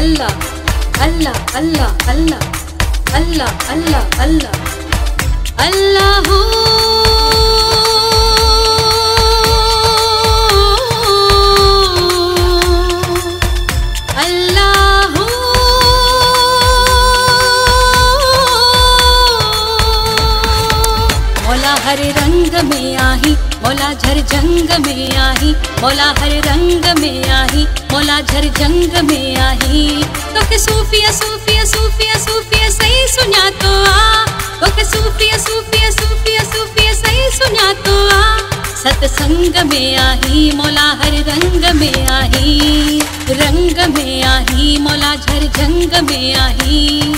अल्लाह अल्लाह अल्लाह अल्लाह अल्लाह अल्लाह अल्लाह अल्लाह हर रंग में आही मौला झर जंग में आही, मौला हर रंग में आही, मौला झर जंग में आही। तो के सूफिया सूफिया सूफिया सूफिया सही सुना तो आ, तो के सूफिया सूफिया सूफिया सूफिया सही सुना तो आ। सत्संग में आही मौला हर रंग में आही, रंग में आही मौला झर जंग में आही,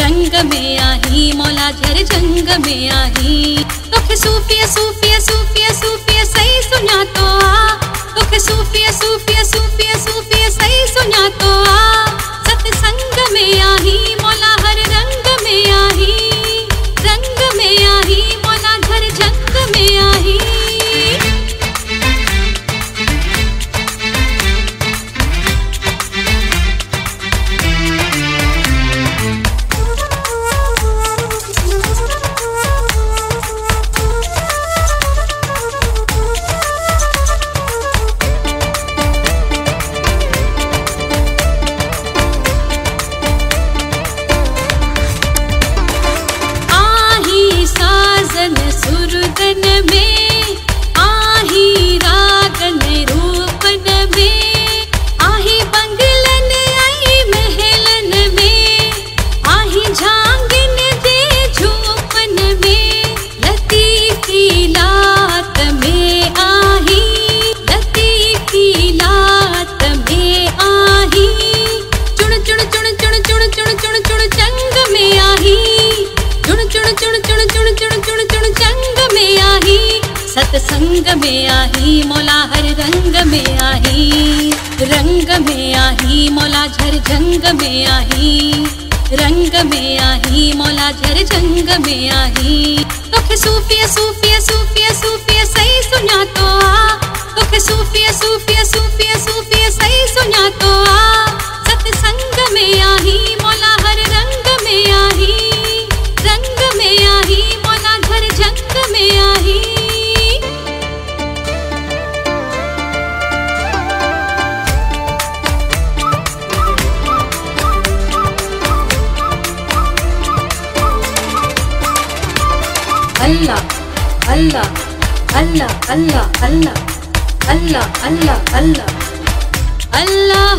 रंग में आही मौला झर जंग में आही। तो के सूफिया सूफिया सूफिया सूफिया सही सुना तो आ, तो के सूफिया सूफिया सूफिया सूफिया सही सुना तो आ। सत्संग में आही मौला हर रंग में आही, रंग में आही मौला झर जंग में आही। सुरदन में आही रागन रूपन में आही बंगलन आई महलन में आही झांगन दे झूपन में लतीफी लात में आही, लतीफी लात में आही। चुन चुन चुन चुन चुन चुन चुन चुन चंग में आही, चुन चुन चुन चुन चुन चुन चुन चुन चंग में आही। सत्संग में आही मौला हर रंग में आही, रंग में आही मौला झर जंग में आही, रंग में आही मौला झर जंग में आही। तो के सूफिया सूफिया सूफिया सूफिया सही सुना तो आ, तो के सूफिया सूफिया सूफिया सूफिया सही सुना तो आ। सत्संग में आही मौला हर रंग में आही, रंग में आही मौला झर जंग में आही। अल्लाह अल्लाह अल्लाह अल्लाह अल्लाह अल्लाह अल्लाह अल्लाह अल्लाह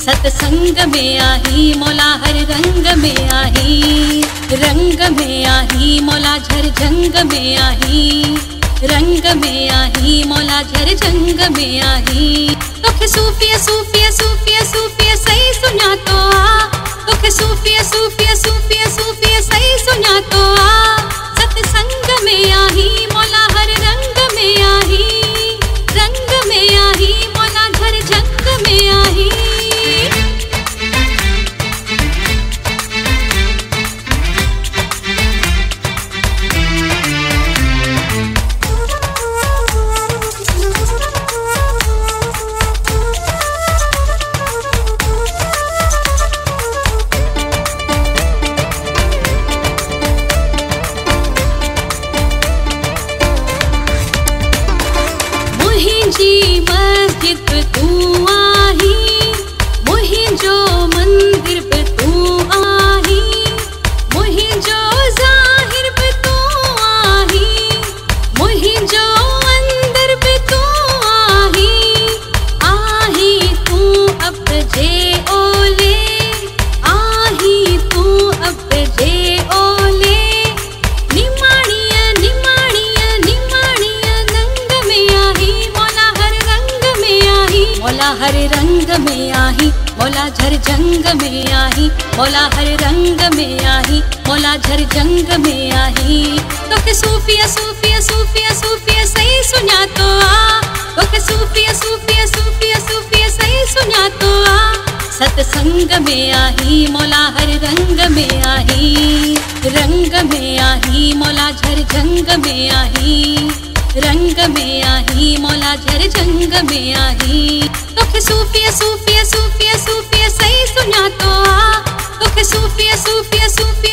सत्संग में आही मौला हर रंग में आही, रंग में आही मौला झर जंग में आही, रंग में आही मौला झर जंग में आही। तो के सूफिया सूफिया सूफिया सूफिया सही सुना तो आ, तो के सूफिया सूफिया सूफिया सूफिया सही सुना तो आ। सत्संग में आही मौला हर रंग में आही, रंग में आही मौला झर जंग में आही। जे ओले आही तू अब जे ओले निमाणिया निमाणिया निमाणिया रंग में आही मौला हर रंग में आही मौला हर रंग में आही मौला झर जंग में आही मौला हर रंग में आही मौला झर जंग में आही तोखे सूफिया सूफिया सूफिया सूफिया सही सुना तो आ तोखे सूफिया सूफिया सूफिया सूफिया सही सुना तो आ सत्संग में आही मौला हर रंग में आही रंग में आही मौला झर जंग में आही रंग में आही मौला झर जंग में आही तोखे सूफिया सूफिया सूफिया सूफिया सही सुना तो आ तोखे सूफिया सूफिया सूफिया